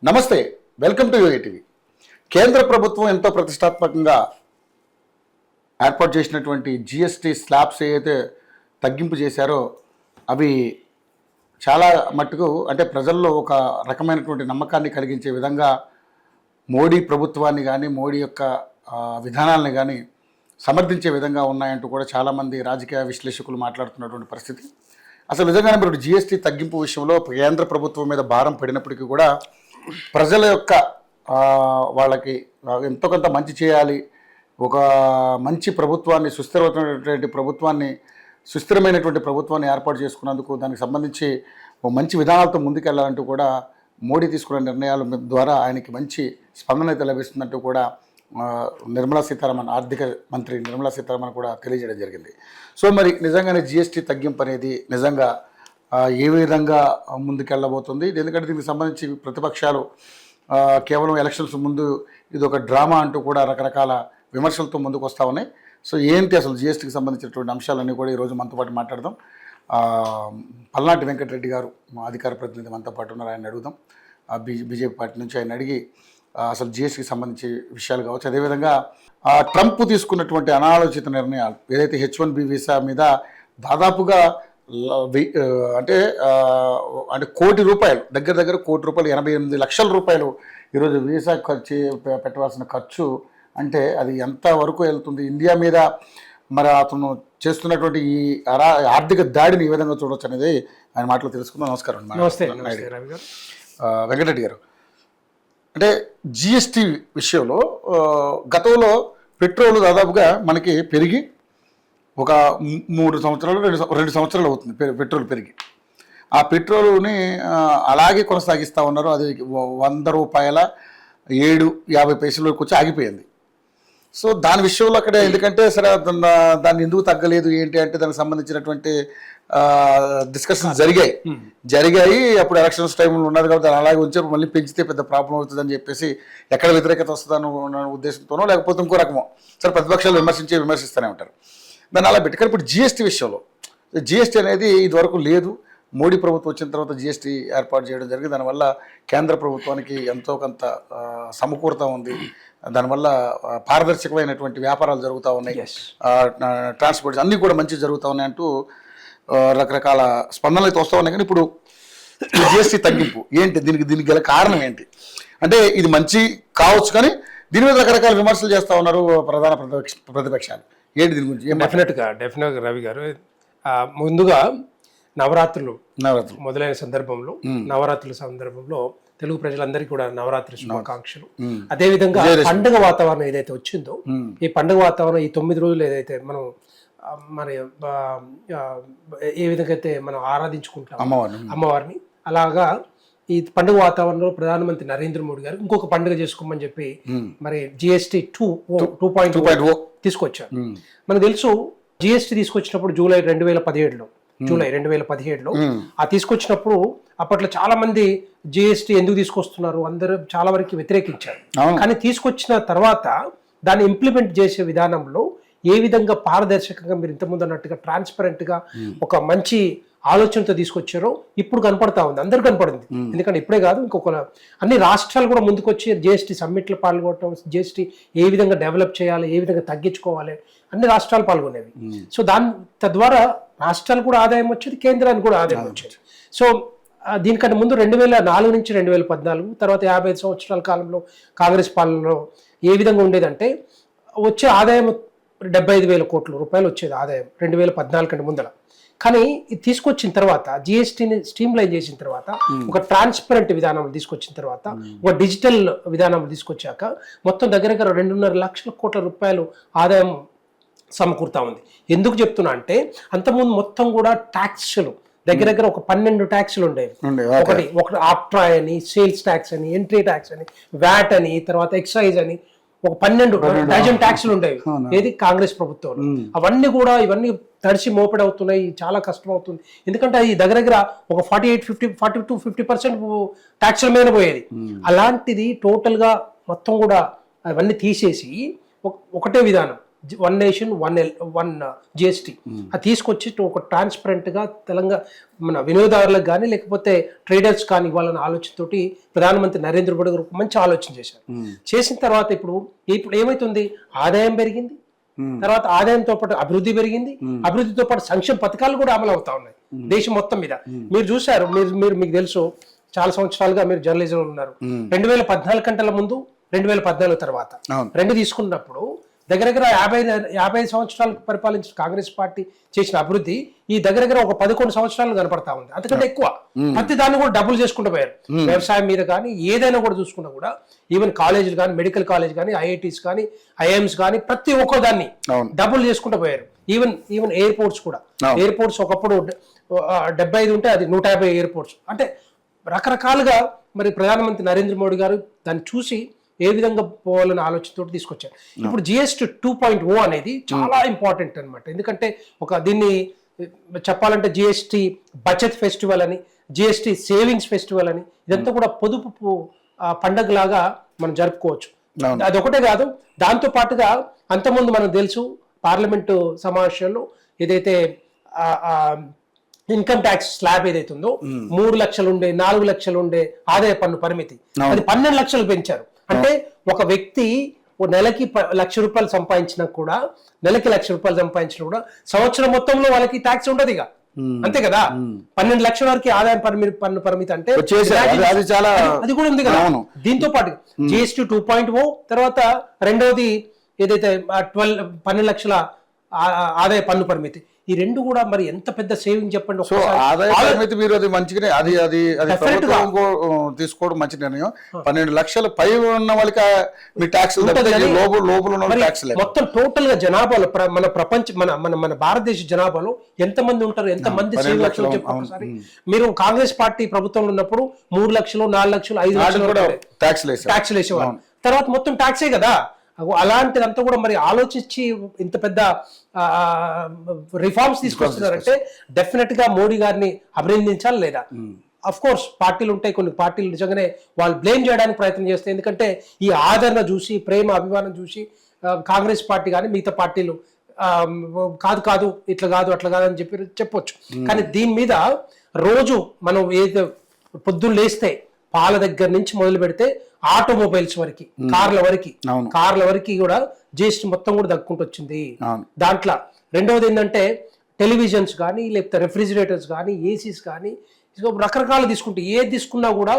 నమస్తే, welcome to యూఏటీవీ. కేంద్ర ప్రభుత్వం ఎంతో ప్రతిష్టాత్మకంగా ఏర్పాటు చేసినటువంటి జిఎస్టీ స్లాబ్స్ ఏదైతే తగ్గింపు చేశారో అవి చాలా మట్టుకు అంటే ప్రజల్లో ఒక రకమైనటువంటి నమ్మకాన్ని కలిగించే విధంగా మోడీ ప్రభుత్వాన్ని కానీ మోడీ యొక్క విధానాలని కానీ సమర్థించే విధంగా ఉన్నాయంటూ కూడా చాలామంది రాజకీయ విశ్లేషకులు మాట్లాడుతున్నటువంటి పరిస్థితి. అసలు నిజంగానే మీరు జిఎస్టీ తగ్గింపు విషయంలో కేంద్ర ప్రభుత్వం మీద భారం పడినప్పటికీ కూడా ప్రజల యొక్క వాళ్ళకి ఎంతో కొంత మంచి చేయాలి, ఒక మంచి ప్రభుత్వాన్ని సుస్థిరమైనటువంటి ప్రభుత్వాన్ని ఏర్పాటు చేసుకున్నందుకు దానికి సంబంధించి ఒక మంచి విధానాలతో ముందుకెళ్లాలంటూ కూడా మోడీ తీసుకున్న నిర్ణయాల ద్వారా ఆయనకి మంచి స్పందన అయితే లభిస్తుందంటూ కూడా ఆర్థిక మంత్రి నిర్మలా సీతారామన్ కూడా తెలియజేయడం జరిగింది. సో మరి నిజంగానే జిఎస్టీ తగ్గింపు అనేది నిజంగా ఏ విధంగా ముందుకెళ్ళబోతుంది? ఎందుకంటే దీనికి సంబంధించి ప్రతిపక్షాలు కేవలం ఎలక్షన్స్ ముందు ఇది ఒక డ్రామా అంటూ కూడా రకరకాల విమర్శలతో ముందుకు వస్తూ ఉన్నాయి. సో ఏంటి అసలు జిఎస్టీకి సంబంధించినటువంటి అంశాలన్నీ కూడా ఈరోజు మనతో పాటు మాట్లాడదాం. పల్నాటి వెంకటరెడ్డి గారు మా అధికార ప్రతినిధి మనతో పాటు ఉన్నారు, ఆయన అడుగుదాం. బీజేపీ పార్టీ నుంచి ఆయన అడిగి అసలు జిఎస్టీకి సంబంధించి విషయాలు కావచ్చు, అదేవిధంగా ట్రంప్ తీసుకున్నటువంటి అనాలోచిత నిర్ణయాలు ఏదైతే H1B వీసా మీద దాదాపుగా అంటే ₹1 కోటి దగ్గర ₹1 కోటి 88 లక్షల రూపాయలు ఈరోజు వీసా ఖర్చు పెట్టవలసిన ఖర్చు అంటే అది ఎంత వరకు వెళ్తుంది ఇండియా మీద? మరి అతను చేస్తున్నటువంటి ఈ ఆర్థిక దాడిని ఈ విధంగా చూడవచ్చు అనేది ఆయన మాటలో తెలుసుకుందాం. నమస్కారం. వెంకటరెడ్డి గారు, అంటే జిఎస్టీ విషయంలో గతంలో పెట్రోల్ దాదాపుగా మనకి పెరిగి ఒక 2 సంవత్సరాలు అవుతుంది పెట్రోల్ పెరిగి. ఆ పెట్రోల్ని అలాగే కొనసాగిస్తూ ఉన్నారు. అది ₹100 వరకు వచ్చి ఆగిపోయింది. సో దాని విషయంలో అక్కడ ఎందుకంటే సరే దాన్ని ఎందుకు తగ్గలేదు ఏంటి అంటే దానికి సంబంధించినటువంటి డిస్కషన్స్ జరిగాయి. అప్పుడు ఎలక్షన్స్ టైంలో ఉన్నది కాబట్టి దాన్ని అలాగే ఉంచారు. మళ్ళీ పెంచితే పెద్ద ప్రాబ్లం అవుతుందని చెప్పేసి ఎక్కడ వ్యతిరేకత వస్తుందన్న ఉద్దేశంతోనో లేకపోతే ఇంకో రకమో సరే ప్రతిపక్షాలు విమర్శిస్తూనే ఉంటారు. దాన్ని అలా పెట్టి కానీ ఇప్పుడు జిఎస్టీ విషయంలో జిఎస్టీ అనేది ఇదివరకు లేదు. మోడీ ప్రభుత్వం వచ్చిన తర్వాత జిఎస్టీ ఏర్పాటు చేయడం జరిగింది. దానివల్ల కేంద్ర ప్రభుత్వానికి ఎంతో కొంత సమకూరుతూ ఉంది. దానివల్ల పారదర్శకమైనటువంటి వ్యాపారాలు జరుగుతూ ఉన్నాయి, ట్రాన్స్పోర్ట్ అన్నీ కూడా మంచి జరుగుతూ ఉన్నాయి అంటూ రకరకాల స్పందనలు అయితే వస్తూ ఉన్నాయి. కానీ ఇప్పుడు జిఎస్టీ తగ్గింపు ఏంటి, దీనికి గల కారణం ఏంటి? అంటే ఇది మంచి కావచ్చు కానీ దీని మీద రకరకాల విమర్శలు చేస్తూ ఉన్నారు ప్రధాన ప్రతిపక్షాలు. ఏంటి దీని గురించి? డెఫినెట్గా రవి గారు, ముందుగా నవరాత్రులు మొదలైన సందర్భంలో తెలుగు ప్రజలందరికీ కూడా నవరాత్రి శుభాకాంక్షలు. అదేవిధంగా పండుగ వాతావరణం ఏదైతే వచ్చిందో ఈ పండుగ వాతావరణం ఈ 9 రోజులు ఏదైతే మనం మరి ఏ విధంగా అయితే మనం ఆరాధించుకుంటాం అమ్మవారిని, అలాగా ఈ పండుగ వాతావరణంలో ప్రధానమంత్రి నరేంద్ర మోడీ గారు ఇంకొక పండుగ చేసుకోమని చెప్పి మరి GST 2.0 తీసుకొచ్చారు. మనకు తెలుసు జిఎస్టీ తీసుకొచ్చినప్పుడు జూలై 2017లో ఆ తీసుకొచ్చినప్పుడు అప్పట్లో చాలా మంది జిఎస్టీ ఎందుకు తీసుకొస్తున్నారు అందరూ చాలా వరకు వ్యతిరేకించారు. కానీ తీసుకొచ్చిన తర్వాత దాన్ని ఇంప్లిమెంట్ చేసే విధానంలో ఏ విధంగా పారదర్శకంగా మీరు ఇంతకుముందు అన్నట్టుగా ట్రాన్స్పరెంట్గా ఒక మంచి ఆలోచనతో తీసుకొచ్చారో ఇప్పుడు కనపడతా ఉంది, అందరు కనపడింది. ఎందుకంటే ఇప్పుడే కాదు, ఇంకొక అన్ని రాష్ట్రాలు కూడా ముందుకొచ్చి జిఎస్టీ సమ్మిట్లో పాల్గొనడం, జిఎస్టీ ఏ విధంగా డెవలప్ చేయాలి, ఏ విధంగా తగ్గించుకోవాలి, అన్ని రాష్ట్రాలు పాల్గొనేవి. సో తద్వారా రాష్ట్రాలు కూడా ఆదాయం వచ్చేది, కేంద్రానికి కూడా ఆదాయం వచ్చేది. సో దీనికంటే ముందు 2004 నుంచి 2014 తర్వాత 55 సంవత్సరాల కాలంలో కాంగ్రెస్ పాలనలో ఏ విధంగా ఉండేదంటే వచ్చే ఆదాయం 75,000 కోట్ల రూపాయలు వచ్చేది ఆదాయం 2014 కంటే ముందర. కానీ ఇది తీసుకొచ్చిన తర్వాత జిఎస్టీని స్ట్రీమ్లైన్ చేసిన తర్వాత ఒక ట్రాన్స్పరెంట్ విధానం తీసుకొచ్చిన తర్వాత ఒక డిజిటల్ విధానం తీసుకొచ్చాక మొత్తం దగ్గర 2.5 లక్షల కోట్ల రూపాయలు ఆదాయం సమకూరుతా ఉంది. ఎందుకు చెప్తున్నా అంటే అంతకుముందు మొత్తం కూడా ట్యాక్స్లు దగ్గర ఒక 12 ట్యాక్స్లు ఉండేవి. ఒకటి ఆప్ట్రాయ్ అని, సేల్స్ ట్యాక్స్ అని, ఎంట్రీ ట్యాక్స్ అని, వ్యాట్ అని, తర్వాత ఎక్సైజ్ అని ఒక 12 ట్యాక్స్లు ఉండేవి ఏది కాంగ్రెస్ ప్రభుత్వం. ఇవన్నీ తడిసి మోపెడవుతున్నాయి, చాలా కష్టం అవుతుంది. ఎందుకంటే అది దగ్గర ఒక 40-50% ట్యాక్స్ల మీద పోయేది. అలాంటిది టోటల్గా మొత్తం కూడా అవన్నీ తీసేసి ఒకటే విధానం వన్ నేషన్ వన్ జిఎస్టీ అది తీసుకొచ్చి ఒక ట్రాన్స్పరెంట్గా తెలంగాణ మన వినియోగదారులకు కానీ లేకపోతే ట్రేడర్స్ కానీ ఇవ్వాలన్న ఆలోచనతోటి ప్రధానమంత్రి నరేంద్ర మోడీ గారు మంచి ఆలోచన చేశారు. చేసిన తర్వాత ఇప్పుడు ఏమవుతుంది, ఆదాయం పెరిగింది, తర్వాత ఆదాయంతో పాటు అభివృద్ధి పెరిగింది, అభివృద్ధితో పాటు సంక్షేమ పథకాలు కూడా అమలు అవుతా ఉన్నాయి దేశం మొత్తం మీద. మీరు చూసారు, మీకు తెలుసు, చాలా సంవత్సరాలుగా మీరు జర్నలిజంలో ఉన్నారు. 2014 గంటల ముందు 2014 తర్వాత రెండు తీసుకున్నప్పుడు దగ్గర 50 సంవత్సరాలు పరిపాలించిన కాంగ్రెస్ పార్టీ చేసిన అభివృద్ధి ఈ దగ్గర ఒక 11 సంవత్సరాలు కనపడతా ఉంది, అంతకంటే ఎక్కువ. ప్రతి దాన్ని కూడా డబ్బులు చేసుకుంటూ పోయారు. వ్యవసాయం మీద కానీ ఏదైనా కూడా చూసుకున్నా కూడా, ఈవెన్ కాలేజీలు కానీ, మెడికల్ కాలేజ్ కానీ, ఐఐటీస్ కానీ, ఐఎమ్స్ కానీ, ప్రతి ఒక్క దాన్ని డబ్బులు చేసుకుంటూ పోయారు. ఈవెన్ ఎయిర్పోర్ట్స్ కూడా, ఎయిర్పోర్ట్స్ ఒకప్పుడు 75 ఉంటే అది 150 ఎయిర్పోర్ట్స్. అంటే రకరకాలుగా మరి ప్రధానమంత్రి నరేంద్ర మోడీ గారు దాన్ని చూసి ఏ విధంగా పోవాలనే ఆలోచనతో తీసుకొచ్చారు. ఇప్పుడు జిఎస్టీ 2.0 అనేది చాలా ఇంపార్టెంట్ అనమాట. ఎందుకంటే దీన్ని చెప్పాలంటే జిఎస్టీ బచత్ ఫెస్టివల్ అని, జిఎస్టీ సేవింగ్స్ ఫెస్టివల్ అని, ఇదంతా కూడా పొదుపు పండగలాగా మనం జరుపుకోవచ్చు. అదొకటే కాదు, దాంతో పాటుగా అంతకుముందు మనకు తెలుసు పార్లమెంటు సమావేశాల్లో ఏదైతే ఇన్కమ్ ట్యాక్స్ స్లాబ్ ఏదైతుందో 3 లక్షలు ఉండే, 4 లక్షలు ఉండే ఆదాయ పన్ను పరిమితి అది 12 లక్షలు పెంచారు. అంటే ఒక వ్యక్తి నెలకి 1 లక్ష రూపాయలు సంపాదించినా కూడా, నెలకి 1 లక్ష రూపాయలు సంపాదించినా కూడా సంవత్సరం మొత్తంలో వాళ్ళకి ట్యాక్స్ ఉండదు ఇక, అంతే కదా. 12 లక్షల వరకు ఆదాయ పన్ను పరిమితి అంటే అది కూడా ఉంది కదా. దీంతో పాటు జిఎస్టీ 2.0 తర్వాత రెండవది ఏదైతే 12 లక్షల ఆదాయ పన్ను పరిమితి, ఈ రెండు కూడా మరి ఎంత పెద్ద సేవింగ్ చెప్పండి. ఆదాయ పరిమితి మీరు అది మంచిగానే అది తీసుకోవడం మంచి నిర్ణయం. 12 లక్షల పై ఉన్న వాళ్ళకి మీ ట్యాక్స్ మొత్తం టోటల్ గా జనాభాలో మన మన భారతదేశ జనాభాలో ఎంత మంది ఉంటారు, ఎంత మంది సేవ్ లక్షలు చెప్పండి. మీరు కాంగ్రెస్ పార్టీ ప్రభుత్వంలో ఉన్నప్పుడు 3 లక్షలు, 4 లక్షలు, 5 లక్షలు ట్యాక్స్ వేసేవాళ్ళు. తర్వాత మొత్తం ట్యాక్సే కదా. అలాంటిదంతా కూడా మరి ఆలోచించి ఇంత పెద్ద రిఫార్మ్స్ తీసుకొస్తున్నారంటే డెఫినెట్ గా మోడీ గారిని అభినందించాలి. లేదా అఫ్ కోర్స్ పార్టీలు ఉంటాయి, కొన్ని పార్టీలు నిజంగానే వాళ్ళు బ్లేమ్ చేయడానికి ప్రయత్నం చేస్తాయి. ఎందుకంటే ఈ ఆదరణ చూసి, ప్రేమ అభిమానం చూసి కాంగ్రెస్ పార్టీ కానీ మిగతా పార్టీలు కాదు ఇట్లా కాదు అట్లా కాదు అని చెప్పొచ్చు. కానీ దీని మీద రోజు మనం ఏదైతే పొద్దున్న లేస్తే పాల దగ్గర నుంచి మొదలు పెడితే ఆటోమొబైల్స్ వరకు, కార్ల వరకు కూడా జిఎస్టీ మొత్తం కూడా దక్కుంటూ వచ్చింది. దాంట్లో రెండవది ఏంటంటే టెలివిజన్స్ కానీ, లేకపోతే రెఫ్రిజిరేటర్స్ కానీ, ఏసీస్ కానీ, రకరకాలు తీసుకుంటే ఏది తీసుకున్నా కూడా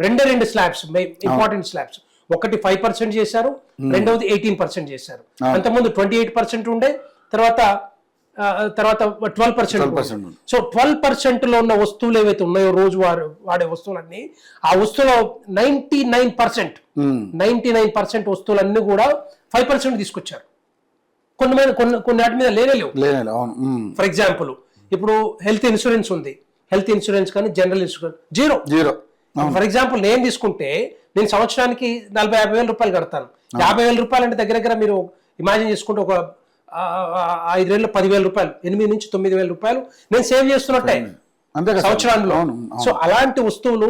రెండు స్లాబ్స్, ఇంపార్టెంట్ స్లాబ్స్. ఒకటి 5% చేశారు, రెండవది 18% చేశారు. అంతకుముందు 28% ఉండే, తర్వాత 12%. సో 12% లో ఉన్న వస్తువులు ఏవైతే ఉన్నాయో రోజు వాడే వస్తువులన్నీ, ఆ వస్తువుల 99% వస్తువులన్నీ కూడా 5% తీసుకొచ్చారు. కొన్ని వాటి మీద లేనేలేవు. ఫర్ ఎగ్జాంపుల్ ఇప్పుడు హెల్త్ ఇన్సూరెన్స్ ఉంది, హెల్త్ ఇన్సూరెన్స్ కానీ general insurance zero. For example నేను తీసుకుంటే నేను సంవత్సరానికి 40-50 వేల రూపాయలు కడతాను. 50,000 రూపాయలు అంటే దగ్గర మీరు ఇమాజిన్ చేసుకుంటే ఒక 5 ఏళ్ళు 10,000 రూపాయలు, 8 నుంచి 9,000 రూపాయలు నేను సేవ్ చేస్తున్నట్టే సంవత్సరాల్లో. సో అలాంటి వస్తువులు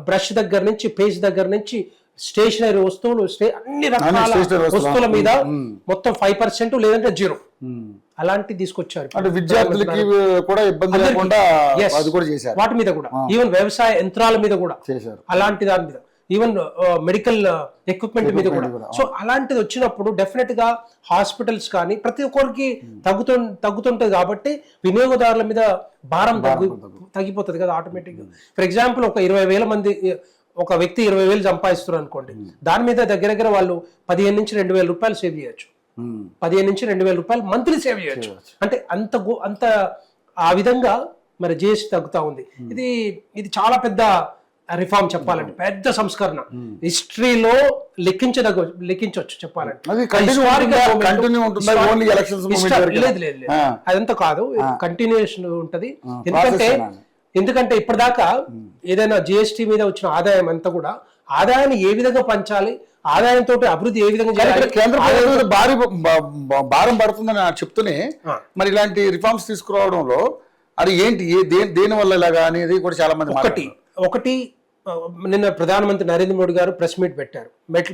బ్రష్ దగ్గర నుంచి, పేస్ట్ దగ్గర నుంచి, స్టేషనరీ వస్తువులు, అన్ని రకాల వస్తువుల మీద మొత్తం 5% లేదంటే 0 అలాంటి తీసుకొచ్చారు. అంటే విద్యార్థులకి కూడా ఇబ్బంది లేకుండా వాటి మీద కూడా, ఈవెన్ వ్యవసాయ యంత్రాల మీద కూడా చేశారు, అలాంటి దాని మీద, ఈవెన్ మెడికల్ ఎక్విప్మెంట్ మీద కూడా. సో అలాంటిది వచ్చినప్పుడు డెఫినెట్ గా హాస్పిటల్స్ కానీ ప్రతి ఒక్కరికి తగ్గుతుంటది కాబట్టి వినియోగదారుల మీద భారం తగ్గిపోతుంది కదా ఆటోమేటిక్ గా. ఫర్ ఎగ్జాంపుల్ ఒక 20,000 మంది, ఒక వ్యక్తి 20,000 సంపాదిస్తున్నారు అనుకోండి, దాని మీద దగ్గర వాళ్ళు 15 నుంచి 2,000 రూపాయలు సేవ్ చేయొచ్చు. 15 నుంచి 2,000 రూపాయలు మంత్లీ సేవ్ చేయొచ్చు. అంటే అంత ఆ విధంగా మరి జిఎస్టీ తగ్గుతా ఉంది. ఇది చాలా పెద్ద రిఫార్మ్ చెప్పాలంటే, పెద్ద సంస్కరణ, హిస్టరీలో లెక్కించవచ్చు చెప్పాలంటే. లేదు అదంతా కాదు, కంటిన్యూషన్ ఉంటది. ఎందుకంటే ఇప్పటిదాకా ఏదైనా జిఎస్టీ మీద వచ్చిన ఆదాయం అంతా కూడా ఆదాయాన్ని ఏ విధంగా పంచాలి, ఆదాయంతో అభివృద్ధి ఏ విధంగా చేయాలి, కేంద్ర ప్రభుత్వం భారం పడుతుందని చెప్తూనే మరి ఇలాంటి రిఫార్మ్స్ తీసుకురావడంలో అది ఏంటి, దేని వల్ల ఇలాగా అనేది కూడా చాలా మంది ఒకటి నిన్న ప్రధానమంత్రి నరేంద్ర మోడీ గారు ప్రెస్ మీట్ పెట్టారు.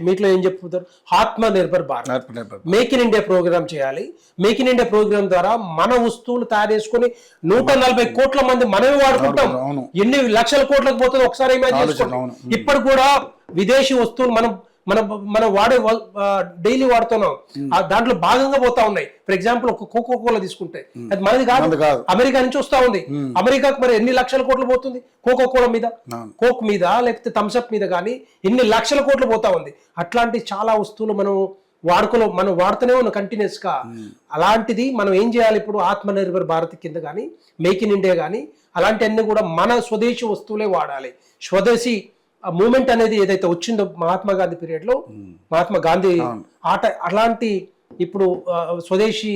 మీట్లో ఏం చెప్పుతారు? Atma Nirbhar Bharat, make in India programme చేయాలి. మేక్ ఇన్ ఇండియా ప్రోగ్రామ్ ద్వారా మన వస్తువులు తయారు చేసుకుని 140 కోట్ల మంది మనమే వాడుకుంటాం. ఎన్ని లక్షల కోట్లకు పోతుందో ఒకసారి ఇమాజిన్ చేసుకోండి. ఇప్పుడు కూడా విదేశీ వస్తువులు మనం వాడే డైలీ వాడుతున్నాం, దాంట్లో భాగంగా పోతా ఉన్నాయి. ఫర్ ఎగ్జాంపుల్ ఒక కోకో కోలా తీసుకుంటే అది మనది కాదు, అమెరికా నుంచి వస్తా ఉంది. అమెరికాకు మరి ఎన్ని లక్షల కోట్లు పోతుంది కోకో కోలా మీద, కోక్ మీద, లేకపోతే థమ్స్అప్ మీద కానీ ఎన్ని లక్షల కోట్లు పోతా ఉంది. అట్లాంటి చాలా వస్తువులు మనం వాడుతూనే ఉన్నాం కంటిన్యూస్ గా. అలాంటిది మనం ఏం చేయాలి ఇప్పుడు? ఆత్మ నిర్భర్ భారత్ కింద కానీ, మేక్ ఇన్ ఇండియా కానీ అలాంటివన్నీ కూడా మన స్వదేశీ వస్తువులే వాడాలి. స్వదేశీ మూమెంట్ అనేది ఏదైతే వచ్చిందో మహాత్మా గాంధీ పీరియడ్ లో, మహాత్మా గాంధీ అలాంటి ఇప్పుడు స్వదేశీ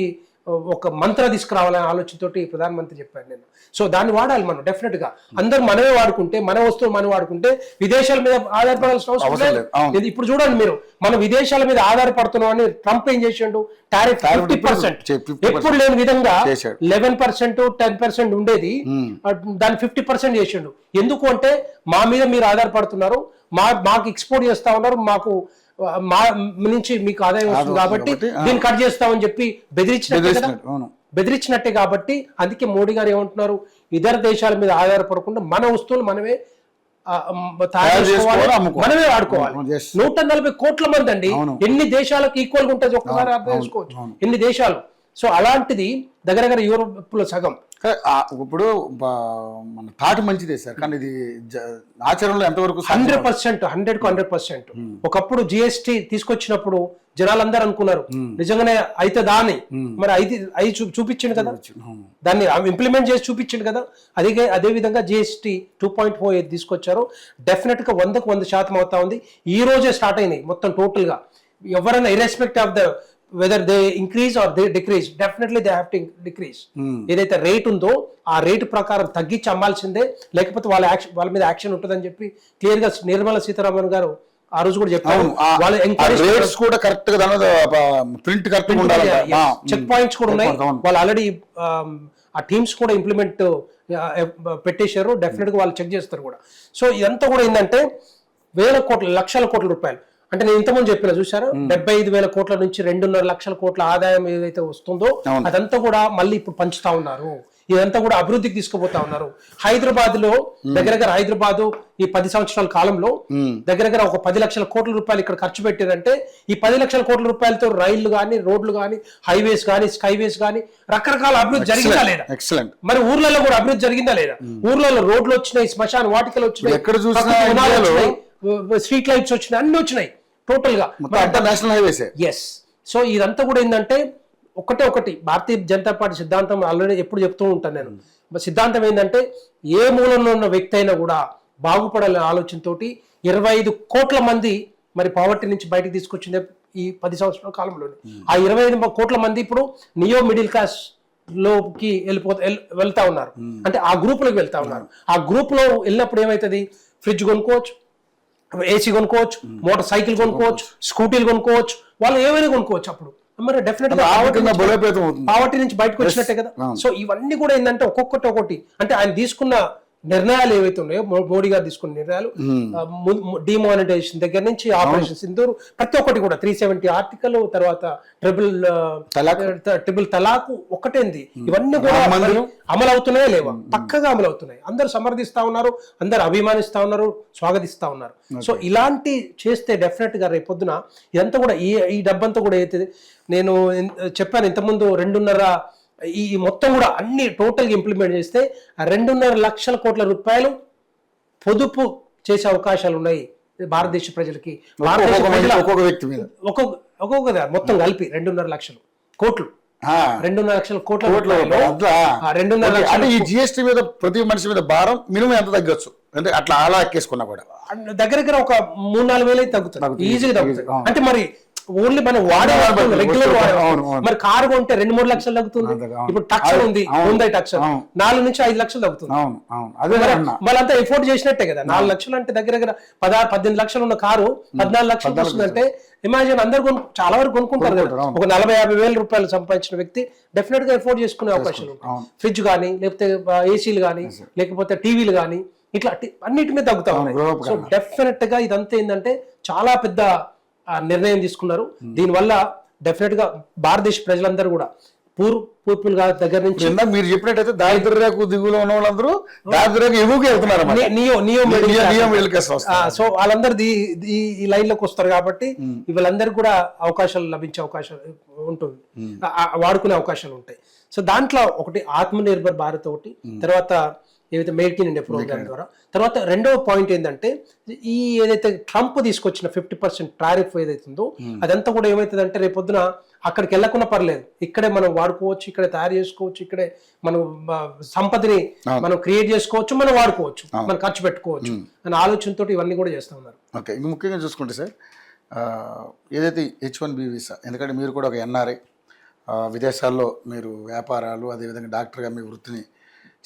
ఒక మంత్ర తీసుకురావాలనే ఆలోచనతోటి ప్రధానమంత్రి చెప్పారు నేను. సో దాన్ని వాడాలి మనం డెఫినెట్ గా. అందరు మనమే వాడుకుంటే, మన వస్తువులు మనం వాడుకుంటే విదేశాల మీద ఆధారపడాల్సిన అవసరం లేదు. ఇప్పుడు చూడండి మీరు, మన విదేశాల మీద ఆధారపడుతున్నాం అని ట్రంప్ ఏం చేసిండు? టారిఫ్ 50%, ఎప్పుడు లేని విధంగా 11%, 10% ఉండేది, దాన్ని 50% చేసిండు. ఎందుకు అంటే మా మీద మీరు ఆధారపడుతున్నారు, మాకు ఎక్స్పోర్ట్ చేస్తా ఉన్నారు, మాకు మా నుంచి మీకు ఆదాయం వస్తుంది కాబట్టి దీన్ని కట్ చేస్తామని చెప్పి బెదిరించినట్టే. కాబట్టి అందుకే మోడీ గారు ఏమంటున్నారు? ఇతర దేశాల మీద ఆధారపడకుండా మన వస్తువులు మనమే మనమే వాడుకోవాలి. 140 కోట్ల మంది అండి, ఎన్ని దేశాలకు ఈక్వల్ గా ఉంటుంది ఒక్కసారి అర్థం చేసుకోవచ్చు, ఎన్ని దేశాలు. సో అలాంటిది దగ్గర యూరోప్ లో సగం. ఇప్పుడు మన థాట్ మంచిదే సార్, కానీ ఇది ఆచరణలో ఎంతవరకు? 100%. ఒకప్పుడు జిఎస్టి తీసుకొచ్చినప్పుడు జనాలందరూ అనుకున్నారు నిజంగానే అయితే దాని మరి అయి చూపించింది కదా, దాన్ని ఇంప్లిమెంట్ చేసి చూపించింది కదా. అదే విధంగా జిఎస్టి 2.4 తీసుకొచ్చారు. డెఫినెట్ గా 100% అవుతా ఉంది. ఈ రోజే స్టార్ట్ అయినాయి మొత్తం టోటల్ గా. ఎవరైనా irrespective of the whether they increase or they decrease, definitely they have to decrease. ఏదైతే రేట్ ఉందో ఆ రేటు ప్రకారం తగ్గించి అమ్మాల్సిందే, లేకపోతే వాళ్ళ మీద యాక్షన్ ఉంటుందని చెప్పి క్లియర్ గా నిర్మలా సీతారామన్ గారు ఆ రోజు కూడా చెప్పారు. చెక్ పాయింట్స్ కూడా ఉన్నాయి, వాళ్ళు ఆల్రెడీ ఆ టీమ్స్ కూడా ఇంప్లిమెంట్ పెట్టేశారు. డెఫినెట్ గా వాళ్ళు చెక్ చేస్తారు కూడా. సో ఇదంతా కూడా ఏంటంటే లక్షల కోట్ల రూపాయలు. అంటే నేను ఇంతకుముందు చెప్పిన చూసారు, 75,000 కోట్ల నుంచి 2.5 లక్షల కోట్ల ఆదాయం ఏదైతే వస్తుందో అదంతా కూడా మళ్ళీ ఇప్పుడు పంచుతా ఉన్నారు. ఇదంతా కూడా అభివృద్ధికి తీసుకుపోతా ఉన్నారు. హైదరాబాద్ లో దగ్గర హైదరాబాద్ ఈ 10 సంవత్సరాల కాలంలో దగ్గర ఒక 10 లక్షల కోట్ల రూపాయలు ఇక్కడ ఖర్చు పెట్టారంటే, ఈ 10 లక్షల కోట్ల రూపాయలతో రైళ్లు కానీ, రోడ్లు కానీ, హైవేస్ కానీ, స్కైవేస్ కానీ రకరకాల అభివృద్ధి జరిగిందా లేదా? మరి ఊర్లలో కూడా అభివృద్ధి జరిగిందా లేదా? ఊర్లలో రోడ్లు వచ్చినాయి, శ్మశాన వాటికలు వచ్చినాయి, స్ట్రీట్ లైట్స్ వచ్చినాయి, అన్ని వచ్చినాయి టోటల్ గా నేషనల్ హైవేస్. ఎస్. సో ఇదంతా కూడా ఏంటంటే ఒకటి భారతీయ జనతా పార్టీ సిద్ధాంతం ఆల్రెడీ ఎప్పుడు చెప్తూ ఉంటాను నేను. సిద్ధాంతం ఏంటంటే ఏ మూలంలో ఉన్న వ్యక్తి అయినా కూడా బాగుపడాలనే ఆలోచనతో 25 కోట్ల మంది మరి పావర్టీ నుంచి బయటకు తీసుకొచ్చింది ఈ 10 సంవత్సరాల కాలంలోనే. ఆ 25 కోట్ల మంది ఇప్పుడు నియో మిడిల్ క్లాస్ లోకి వెళ్తా ఉన్నారు, అంటే ఆ గ్రూప్ లోకి వెళ్తా ఉన్నారు. ఆ గ్రూప్ లో వెళ్ళినప్పుడు ఏమైతుంది? ఫ్రిడ్జ్ కొనుక్కోవచ్చు, ఏసీ కొనుక్కోవచ్చు, మోటార్ సైకిల్ కొనుక్కోవచ్చు, స్కూటీలు కొనుక్కోవచ్చు, వాళ్ళు ఏమైనా కొనుక్కోవచ్చు. అప్పుడు మరి డెఫినెట్ గా పావర్టీ నుంచి బయటకు వచ్చినట్టే కదా. సో ఇవన్నీ కూడా ఏంటంటే ఒక్కొక్కటి అంటే ఆయన తీసుకున్న నిర్ణయాలు ఏవైతే ఉన్నాయో, మోడీ గారు తీసుకున్న నిర్ణయాలు, డిమానిటైజేషన్ దగ్గర నుంచి ఆపరేషన్ సింధూర్, ప్రతి ఒక్కటి కూడా 370 ఆర్టికల్, తర్వాత ట్రిపుల్ తలాక్ ఒకటేంది, ఇవన్నీ కూడా అమలు అవుతున్నాయా లేవా? పక్కగా అమలు అవుతున్నాయి. అందరూ సమర్థిస్తా ఉన్నారు, అందరు అభిమానిస్తా ఉన్నారు, స్వాగతిస్తా ఉన్నారు. సో ఇలాంటి చేస్తే డెఫినెట్ గా రేపొద్దున ఇదంతా కూడా ఈ డబ్బంతా కూడా అవుతుంది. నేను చెప్పాను ఇంతకుముందు 2.5 ఈ మొత్తం కూడా అన్ని టోటల్గా ఇంప్లిమెంట్ చేస్తే 2.5 లక్షల కోట్ల రూపాయలు పొదుపు చేసే అవకాశాలు ఉన్నాయి భారతదేశ ప్రజలకి. ఒక్కొక్క వ్యక్తి మీద ఒక్కొక్క మొత్తం కలిపి 2.5 లక్షల కోట్లు, 2.5 లక్షల కోట్ల 2.5 లక్షలు. అంటే ఈ జిఎస్టీ మీద ప్రతి మనిషి మీద భారం మినిమం ఎంత తగ్గొచ్చు అంటే అట్లా అలా ఎక్కేసుకున్నా కూడా దగ్గర ఒక 3-4 వేలు అయితే తగ్గుతుంది, ఈజీగా తగ్గుతుంది. అంటే మరి ఓన్లీ మనం వాడే రెగ్యులర్ అవును. మరి కారు కొంటే 2-3 లక్షలు తగ్గుతుంది. ఇప్పుడు టక్సర్ ఉంది, హుండై టక్సర్ 4 నుంచి 5 లక్షలు తగ్గుతుంది. వాళ్ళంతా ఎఫోర్డ్ చేసినట్టే కదా. 4 లక్షలు అంటే దగ్గర 16-18 లక్షలు ఉన్న కారు 14 లక్షలు వస్తుందంటే ఇమాజిన్ అందరు చాలా వరకు కొనుక్కుంటారు కదా. ఒక 40-50 వేల రూపాయలు సంపాదించిన వ్యక్తి డెఫినెట్ గా ఎఫోర్డ్ చేసుకునే అవకాశాలు ఉంటాయి. ఫ్రిడ్జ్ కానీ, లేకపోతే ఏసీలు కానీ, లేకపోతే టీవీలు కానీ, ఇట్లా అన్నిటి మీద తగ్గుతా ఉన్నాయి. సో డెఫినెట్ గా ఇదంతా ఏంటంటే చాలా పెద్ద నిర్ణయం తీసుకున్నారు. దీనివల్ల డెఫినెట్ గా భారతదేశ ప్రజలందరూ కూడా పూర్పుల్ దగ్గర నుంచి మీరు చెప్పినట్టయితే దారిద్ర్యకు దిగులో ఉన్న వాళ్ళందరూ దారిద్ర్యకు ఎగువకి వెళ్తున్నారు. సో వాళ్ళందరూ ఈ లైన్ లోకి వస్తారు కాబట్టి వీళ్ళందరికీ కూడా అవకాశాలు లభించే అవకాశం ఉంటుంది, వాడుకునే అవకాశాలు ఉంటాయి. సో దాంట్లో ఒకటి ఆత్మనిర్భర్ భారత్ ఒకటి, తర్వాత ఏదైతే మేక్ ఇన్ ఇండియా ప్రోగ్రామ్ ద్వారా, తర్వాత రెండవ పాయింట్ ఏంటంటే ఈ ఏదైతే ట్రంప్ తీసుకొచ్చిన 50% టారిఫ్ ఏదైతుందో అదంతా కూడా ఏమవుతుందంటే రేపొద్దున అక్కడికి వెళ్ళకుండా పర్లేదు, ఇక్కడే మనం వాడుకోవచ్చు, ఇక్కడే తయారు చేసుకోవచ్చు, ఇక్కడే మనం సంపదని మనం క్రియేట్ చేసుకోవచ్చు, మనం వాడుకోవచ్చు, మనం ఖర్చు పెట్టుకోవచ్చు అనే ఆలోచనతో ఇవన్నీ కూడా చేస్తూ ఉన్నారు. ఓకే, ఇంక ముఖ్యంగా చూసుకుంటే సార్ ఏదైతే H1B వీసా, ఎందుకంటే మీరు కూడా ఒక NRI, విదేశాల్లో మీరు వ్యాపారాలు అదేవిధంగా డాక్టర్గా మీ వృత్తిని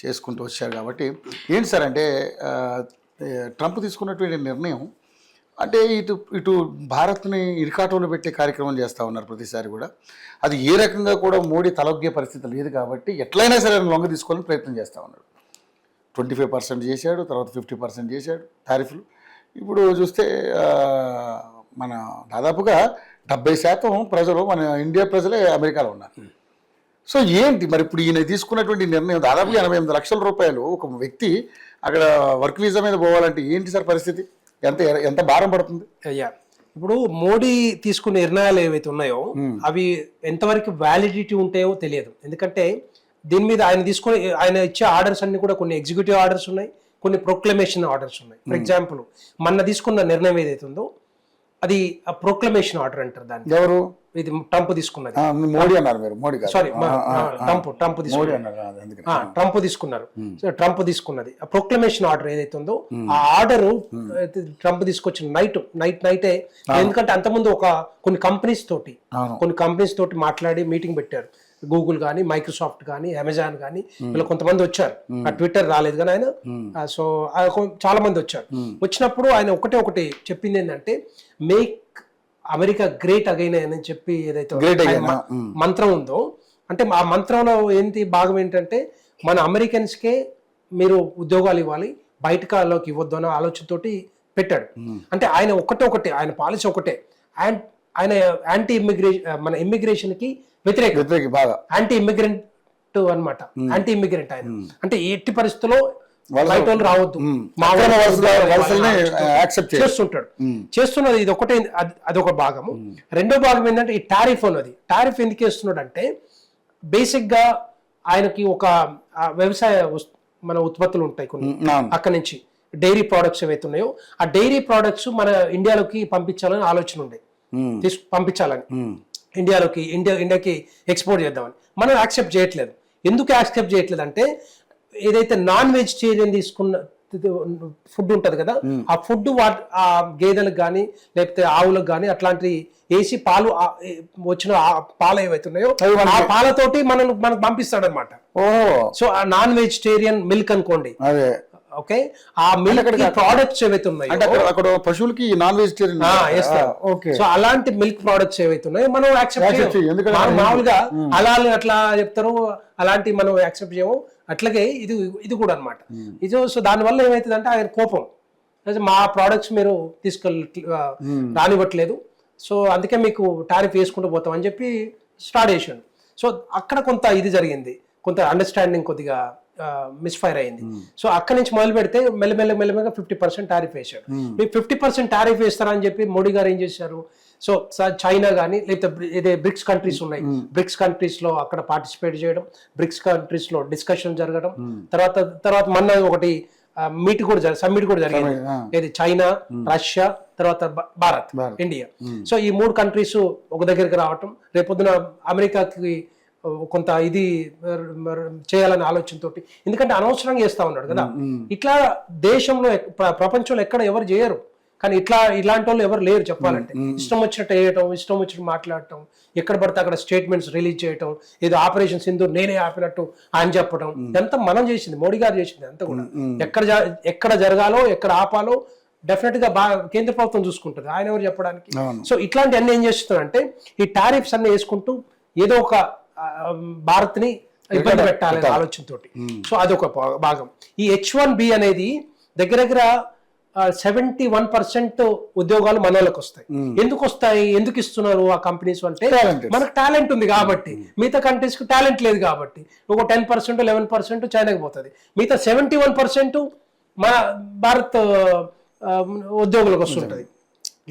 చేసుకుంటూ వచ్చారు కాబట్టి ఏంటి సార్ అంటే ట్రంప్ తీసుకున్నటువంటి నిర్ణయం అంటే ఇటు భారత్ని ఇరుకాటంలో పెట్టే కార్యక్రమం చేస్తూ ఉన్నారు ప్రతిసారి కూడా. అది ఏ రకంగా కూడా మోడీ తలొగ్గే పరిస్థితి లేదు కాబట్టి ఎట్లయినా సరే లొంగ తీసుకోవాలని ప్రయత్నం చేస్తూ ఉన్నాడు. 25% చేశాడు, తర్వాత 50% చేశాడు టారిఫ్లు. ఇప్పుడు చూస్తే మన దాదాపుగా 70% ప్రజలు మన ఇండియా ప్రజలే అమెరికాలో ఉన్నారు. సో ఏంటి మరి ఇప్పుడు ఈయన తీసుకున్నటువంటి నిర్ణయం, దాదాపుగా 88 లక్షల రూపాయలు ఒక వ్యక్తి అక్కడ వర్క్ వీసా మీద పోవాలంటే ఏంటి సార్ పరిస్థితి, ఎంత భారం పడుతుంది? అయ్యా, ఇప్పుడు మోడీ తీసుకున్న నిర్ణయాలు ఏవైతే ఉన్నాయో అవి ఎంతవరకు వ్యాలిడిటీ ఉంటాయో తెలియదు. ఎందుకంటే దీని మీద ఆయన ఇచ్చే ఆర్డర్స్ అన్ని కూడా కొన్ని ఎగ్జిక్యూటివ్ ఆర్డర్స్ ఉన్నాయి, కొన్ని ప్రొక్లమేషన్ ఆర్డర్స్ ఉన్నాయి. ఫర్ ఎగ్జాంపుల్ మొన్న తీసుకున్న నిర్ణయం ఏదైతే ఉందో అది ప్రొక్లమేషన్ ఆర్డర్ అంటారు దాన్ని. ఎవరు? ఇది ట్రంప్ తీసుకున్నది. మోడీ అన్నారు మీరు, మోడీ సారీ ట్రంప్ తీసుకున్నారు. ట్రంప్ తీసుకున్నది ప్రొక్లమేషన్ ఆర్డర్ ఏదైతే ఉందో ఆ ఆర్డర్ ట్రంప్ తీసుకొచ్చిన నైటే. ఎందుకంటే అంతకుముందు కొన్ని కంపెనీస్ తోటి మాట్లాడి మీటింగ్ పెట్టారు. గూగుల్ కానీ, మైక్రోసాఫ్ట్ కానీ, అమెజాన్ కానీ, ఇలా కొంతమంది వచ్చారు. ఆ ట్విట్టర్ రాలేదు కానీ ఆయన, సో చాలా మంది వచ్చారు. వచ్చినప్పుడు ఆయన ఒకటి చెప్పింది ఏంటంటే మేక్ అమెరికా గ్రేట్ అగైన్ అని చెప్పి ఏదైతే మంత్రం ఉందో, అంటే ఆ మంత్రంలో భాగం ఏంటంటే మన అమెరికన్స్కే మీరు ఉద్యోగాలు ఇవ్వాలి, బయటలోకి ఇవ్వద్దు అనే ఆలోచనతోటి పెట్టాడు. అంటే ఆయన ఆయన పాలసీ ఒకటే, ఆయన యాంటీ ఇమ్మిగ్రేషన్, మన ఇమ్మిగ్రేషన్ కి వ్యతిరేక యాంటీ ఇమ్మిగ్రెంట్ అనమాట. యాంటీ ఇమ్మిగ్రెంట్ ఆయన, అంటే ఎట్టి పరిస్థితుల్లో బయట వాళ్ళు రావద్దు, చేస్తున్నది. ఇది ఒకటే, అదొక భాగము. రెండో భాగం ఏంటంటే ఈ టారిఫ్ అన్నది. టారిఫ్ ఎందుకు వేస్తున్నాడు అంటే బేసిక్ గా ఆయనకి ఒక వ్యవసాయ మన ఉత్పత్తులు ఉంటాయి కొన్ని, అక్కడి నుంచి డైరీ ప్రోడక్ట్స్ ఏవైతే ఉన్నాయో ఆ డైరీ ప్రోడక్ట్స్ మన ఇండియాలోకి పంపించాలని ఆలోచన ఉండే, పంపించాలని ఇండియాకి ఎక్స్పోర్ట్ చేద్దామని. మనం యాక్సెప్ట్ చేయట్లేదు. ఎందుకు యాక్సెప్ట్ చేయట్లేదు అంటే ఏదైతే నాన్ వెజిటేరియన్ తీసుకున్న ఫుడ్ ఉంటది కదా, ఆ ఫుడ్ ఆ గేదెలకు కానీ లేకపోతే ఆవులకు కానీ అట్లాంటి వేసి పాలు వచ్చిన పాలు ఏవైతే ఉన్నాయో ఆ పాలతోటి మనకు పంపిస్తాడు అనమాట. సో ఆ నాన్ వెజిటేరియన్ మిల్క్ అనుకోండి, ఓకే, ఆ మిల్క్ ప్రోడక్ట్స్ ఏవైతే ఉన్నాయో అక్కడ పశువులకి నాన్ వెజిటేరియన్ సో అలాంటి మిల్క్ ప్రోడక్ట్స్ ఏవైతే ఉన్నాయో మనం యాక్సెప్ట్ చేయం. మామూలుగా అట్లా చెప్తారు, అలాంటి మనం యాక్సెప్ట్ చేయము. అట్లాగే ఇది కూడా అనమాట. ఇది సో దానివల్ల ఏమవుతుందంటే ఆయన కోపం, మా ప్రోడక్ట్స్ మీరు రానివ్వట్లేదు, సో అందుకే మీకు టారిఫ్ వేసుకుంటూ పోతాం అని చెప్పి స్టార్ట్ చేశాడు. సో అక్కడ కొంత ఇది జరిగింది, కొంత అండర్స్టాండింగ్ కొద్దిగా మిస్ఫైర్ అయింది. సో అక్కడి నుంచి మొదలు పెడితే మెల్లమెల్లగా 50% టారిఫ్ వేశాడు. మీకు 50% టారిఫ్ వేస్తారని చెప్పి మోడీ గారు ఏం చేశారు, సో చైనా కానీ లేకపోతే ఏదే బ్రిక్స్ కంట్రీస్ ఉన్నాయి, బ్రిక్స్ కంట్రీస్ లో అక్కడ పార్టిసిపేట్ చేయడం, బ్రిక్స్ కంట్రీస్ లో డిస్కషన్ జరగడం, తర్వాత మొన్న ఒకటి సమ్మిట్ కూడా జరిగింది, ఏది చైనా, రష్యా, తర్వాత భారత్, ఇండియా. సో ఈ 3 కంట్రీస్ ఒక దగ్గరికి రావటం, రేపొద్దున అమెరికాకి కొంత ఇది చేయాలనే ఆలోచనతో, ఎందుకంటే అనవసరంగా చేస్తా ఉన్నాడు కదా. ఇట్లా దేశంలో ప్రపంచంలో ఎక్కడ ఎవరు చేయరు, కానీ ఇలాంటి వాళ్ళు ఎవరు లేరు చెప్పాలంటే. ఇష్టం వచ్చినట్టు వేయటం, ఇష్టం వచ్చినట్టు మాట్లాడటం, ఎక్కడ పడితే అక్కడ స్టేట్మెంట్స్ రిలీజ్ చేయటం, ఏదో ఆపరేషన్ సింధూర్ నేనే ఆపినట్టు ఆయన చెప్పడం, ఇదంతా మనం చేసింది, మోడీ గారు చేసింది అంతా కూడా. ఎక్కడ జరగాలో ఎక్కడ ఆపాలో డెఫినెట్ గా కేంద్ర ప్రభుత్వం చూసుకుంటుంది, ఆయన ఎవరు చెప్పడానికి. సో ఇట్లాంటి అన్ని ఏం చేస్తున్నారంటే ఈ టారిఫ్స్ అన్ని వేసుకుంటూ ఏదో ఒక భారత్ ని ఇబ్బంది పెట్టాలనే ఆలోచనతో. సో అదొక భాగం. ఈ H1B అనేది దగ్గర దగ్గర 71% ఉద్యోగాలు మన వాళ్ళకి వస్తాయి. ఎందుకు వస్తాయి, ఎందుకు ఇస్తున్నారు ఆ కంపెనీస్ అంటే మనకు టాలెంట్ ఉంది కాబట్టి, మిగతా కంట్రీస్ కి టాలెంట్ లేదు కాబట్టి. ఒక 10% 11% చైనాకి పోతుంది, మిగతా 71% మన భారత్ ఉద్యోగులకు వస్తుంటది,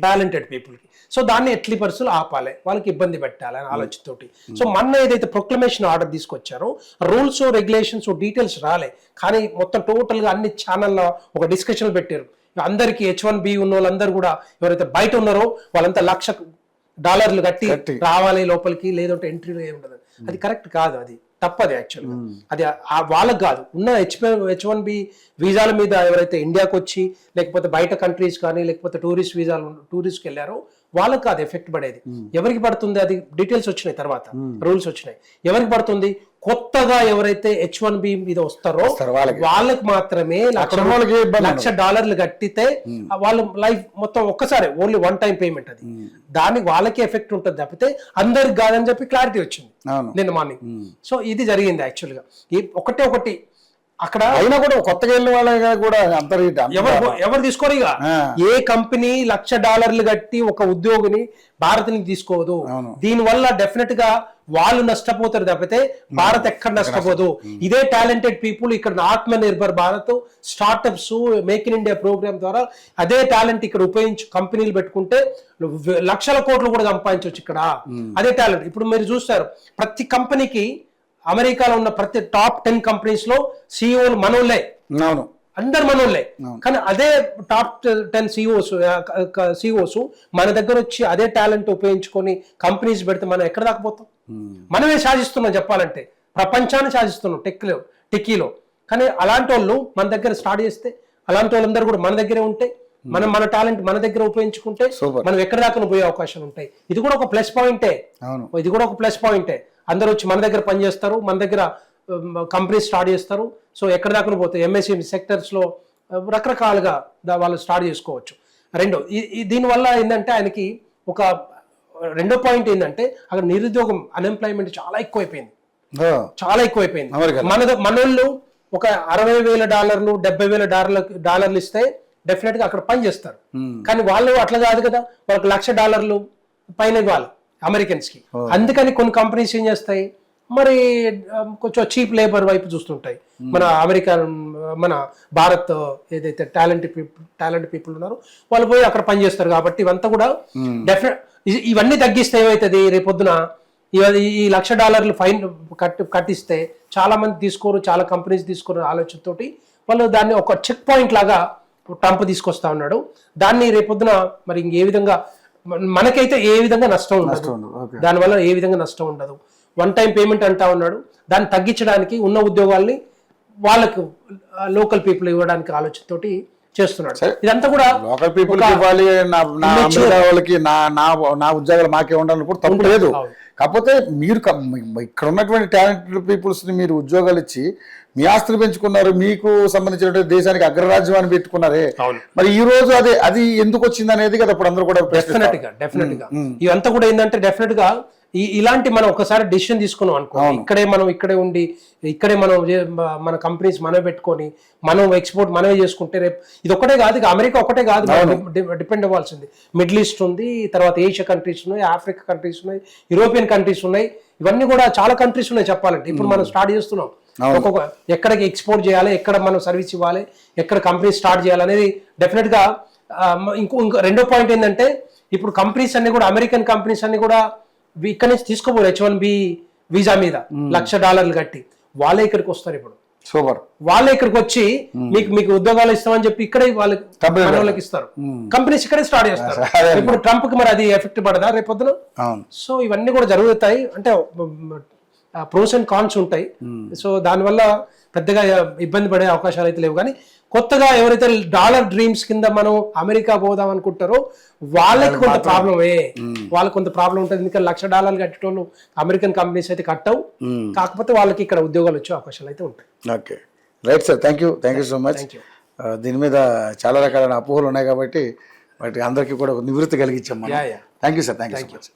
టాలెంటెడ్ పీపుల్ కి. సో దాన్ని ఎట్లీ పరిస్థితులు ఆపాలి, వాళ్ళకి ఇబ్బంది పెట్టాలి అని ఆలోచనతోటి. సో మొన్న ఏదైతే ప్రొక్లమేషన్ ఆర్డర్ తీసుకొచ్చారో రూల్స్ రెగ్యులేషన్స్ డీటెయిల్స్ రాలే, కానీ మొత్తం టోటల్ గా అన్ని ఛానల్లో ఒక డిస్కషన్ పెట్టారు. అందరికి H1B ఉన్న వాళ్ళందరూ కూడా ఎవరైతే బయట ఉన్నారో వాళ్ళంతా $1,00,000 కట్టి రావాలి లోపలికి, లేదంటే ఎంట్రీలో ఏమి ఉండదు. అది కరెక్ట్ కాదు, అది తప్పది యాక్చువల్గా. అది వాళ్ళకి కాదు, ఉన్న H1B వీసాల మీద ఎవరైతే ఇండియాకి వచ్చి లేకపోతే బయట కంట్రీస్ కానీ లేకపోతే టూరిస్ట్కి వెళ్ళారో వాళ్ళకి కాదు ఎఫెక్ట్ పడేది. ఎవరికి పడుతుంది అది డీటెయిల్స్ వచ్చినాయి, తర్వాత రూల్స్ వచ్చినాయి. ఎవరికి పడుతుంది, కొత్తగా ఎవరైతే H1B మీద వస్తారో వాళ్ళకి మాత్రమే $1,00,000 కట్టితే వాళ్ళు లైఫ్ మొత్తం ఒక్కసారి ఓన్లీ వన్ టైం పేమెంట్, అది దానికి వాళ్ళకి ఎఫెక్ట్ ఉంటుంది తప్పితే అందరికి కాదని చెప్పి క్లారిటీ వచ్చింది నిన్న మార్నింగ్. సో ఇది జరిగింది యాక్చువల్గా. ఒకటి అక్కడ అయినా కూడా కొత్తగా వెళ్ళిన వాళ్ళ కూడా ఎవరు తీసుకోరు. ఇక ఏ కంపెనీ $1,00,000 కట్టి ఒక ఉద్యోగిని భారత్ నుంచి తీసుకోదు. దీనివల్ల డెఫినెట్ గా వాళ్ళు నష్టపోతారు తప్పితే భారత్ ఎక్కడ నష్టపోదు. ఇదే టాలెంటెడ్ పీపుల్ ఇక్కడ Atma Nirbhar Bharat startups make in India programme ద్వారా అదే టాలెంట్ ఇక్కడ ఉపయోగించి కంపెనీలు పెట్టుకుంటే లక్షల కోట్లు కూడా సంపాదించవచ్చు ఇక్కడ. అదే టాలెంట్ ఇప్పుడు మీరు చూస్తారు, ప్రతి కంపెనీకి అమెరికాలో ఉన్న ప్రతి టాప్ 10 కంపెనీస్ లో సిఇఓలు మనోళ్ళే, అందరు మనోళ్ళే. కానీ అదే టాప్ 10 సిఇఓస్ మన దగ్గర వచ్చి అదే టాలెంట్ ఉపయోగించుకొని కంపెనీస్ పెడితే మనం ఎక్కడ దాకపోతాం? మనమే సాధిస్తున్నాం చెప్పాలంటే, ప్రపంచాన్ని సాధిస్తున్నాం టెక్కీలో. కానీ అలాంటి వాళ్ళు మన దగ్గర స్టార్ట్ చేస్తే, అలాంటి వాళ్ళందరూ కూడా మన దగ్గరే ఉంటే, మన టాలెంట్ మన దగ్గర ఉపయోగించుకుంటే మనం ఎక్కడ దాకా పోయే అవకాశాలు ఉంటాయి. ఇది కూడా ఒక ప్లస్ పాయింటే. అందరూ వచ్చి మన దగ్గర పనిచేస్తారు, మన దగ్గర కంపెనీస్ స్టార్ట్ చేస్తారు. సో ఎక్కడ దాకా పోతాయి, ఎంఎస్ఎంఈ సెక్టర్స్ లో రకరకాలుగా వాళ్ళు స్టార్ట్ చేసుకోవచ్చు. దీనివల్ల ఏంటంటే ఆయనకి ఒక రెండో పాయింట్ ఏంటంటే అక్కడ నిరుద్యోగం అన్ఎంప్లాయ్మెంట్ చాలా ఎక్కువైపోయింది. మనోళ్ళు ఒక $60,000 $70,000 ఇస్తే డెఫినెట్ గా అక్కడ పని చేస్తారు. కానీ వాళ్ళు అట్లా కాదు కదా, వాళ్ళకి $1,00,000 పైన ఇవ్వాలి అమెరికన్స్ కి. అందుకని కొన్ని కంపెనీస్ ఏం చేస్తాయి, మరి కొంచెం చీప్ లేబర్ వైపు చూస్తుంటాయి. మన భారత్ ఏదైతే టాలెంట్ పీపుల్ ఉన్నారో వాళ్ళు పోయి అక్కడ పనిచేస్తారు. కాబట్టి ఇవంతా కూడా ఇవన్నీ తగ్గిస్తే ఏమవుతుంది, రేపొద్దున ఈ $1,00,000 ఫైన్ కట్టిస్తే చాలా మంది తీసుకోరు, చాలా కంపెనీస్ తీసుకోరు ఆలోచనతోటి వాళ్ళు దాన్ని ఒక చెక్ పాయింట్ లాగా ట్రంప్ తీసుకొస్తా ఉన్నాడు. దాన్ని రేపొద్దున మరి ఇంకే విధంగా మనకైతే ఏ విధంగా నష్టం ఉండదు, దానివల్ల ఏ విధంగా నష్టం ఉండదు. వన్ టైం పేమెంట్ అంటా ఉన్నాడు, దాన్ని తగ్గించడానికి ఉన్న ఉద్యోగాల్ని వాళ్ళకు లోకల్ పీపుల్ ఇవ్వడానికి ఆలోచనతోటి చేస్తున్నాడు. ఇదంతా కూడా లోకల్ పీపుల్ ఇవ్వాలి, వాళ్ళకి నా ఉద్యోగాలు మాకే ఉండాలని కూడా తప్పు లేదు. కాకపోతే మీరు ఇక్కడ ఉన్నటువంటి టాలెంటెడ్ పీపుల్స్ ని మీరు ఉద్యోగాలు ఇచ్చి మీ ఆస్తులు పెంచుకున్నారు, మీకు సంబంధించిన దేశానికి అగ్రరాజ్యం అని పెట్టుకున్నారే, మరి ఈ రోజు అది ఎందుకు వచ్చింది అనేది కదా ఇప్పుడు అందరూ కూడా డెఫినెట్ గా ఇదంతా కూడా ఏంటంటే డెఫినెట్ గా ఇలాంటి మనం ఒకసారి డెసిషన్ తీసుకున్నాం అనుకో, ఇక్కడే ఉండి ఇక్కడే మన కంపెనీస్ మనమే పెట్టుకొని మనం ఎక్స్పోర్ట్ మనమే చేసుకుంటే రేపు ఇది ఒకటే కాదు, అమెరికా ఒకటే కాదు డిపెండ్ అవ్వాల్సింది. మిడిల్ ఈస్ట్ ఉంది, తర్వాత ఏషియా కంట్రీస్ ఉన్నాయి, ఆఫ్రికా కంట్రీస్ ఉన్నాయి, యూరోపియన్ కంట్రీస్ ఉన్నాయి, ఇవన్నీ కూడా చాలా కంట్రీస్ ఉన్నాయి చెప్పాలంటే. ఇప్పుడు మనం స్టార్ట్ చేస్తున్నాం, ఒక్కొక్క ఎక్కడికి ఎక్స్పోర్ట్ చేయాలి, ఎక్కడ మనం సర్వీస్ ఇవ్వాలి, ఎక్కడ కంపెనీ స్టార్ట్ చేయాలి అనేది డెఫినెట్ గా. ఇంకో రెండో పాయింట్ ఏంటంటే ఇప్పుడు కంపెనీస్ అన్ని కూడా అమెరికన్ కంపెనీస్ అన్ని కూడా ఇక్కడ నుంచి తీసుకోపోరు H1B వీసా మీద $1,00,000 కట్టి, వాళ్ళే ఇక్కడికి వస్తారు. ఇప్పుడు వాళ్ళే ఇక్కడికి వచ్చి మీకు ఉద్యోగాలు ఇస్తామని చెప్పి ఇక్కడే వాళ్ళకి ఇస్తారు, కంపెనీస్ ఇక్కడే స్టార్ట్ చేస్తారు. ఇప్పుడు ట్రంప్ కి మరి అది ఎఫెక్ట్ పడదా రేపొద్దున? సో ఇవన్నీ కూడా జరుగుతాయి, అంటే ప్రోస్ అండ్ కాన్స్ ఉంటాయి. సో దానివల్ల పెద్దగా ఇబ్బంది పడే అవకాశాలు అయితే లేవు. కానీ కొత్తగా ఎవరైతే డాలర్ డ్రీమ్స్ కింద మనం అమెరికా పోదాం అనుకుంటారో వాళ్ళకి కొంత ప్రాబ్లమే, వాళ్ళకి కొంత ప్రాబ్లం ఉంటుంది. ఎందుకంటే $1,00,000 కట్టేటోళ్ళు అమెరికన్ కంపెనీస్ అయితే కట్టవు, కాకపోతే వాళ్ళకి ఇక్కడ ఉద్యోగాలు వచ్చే అవకాశాలు అయితే ఉంటాయి. Okay, right sir, thank you so much. దీని మీద చాలా రకాలైన అపోహలు ఉన్నాయి కాబట్టి వాటి అందరికీ కూడా ఒక నివృత్తి కలిగించాం మనం. Thank you sir, thank you so much.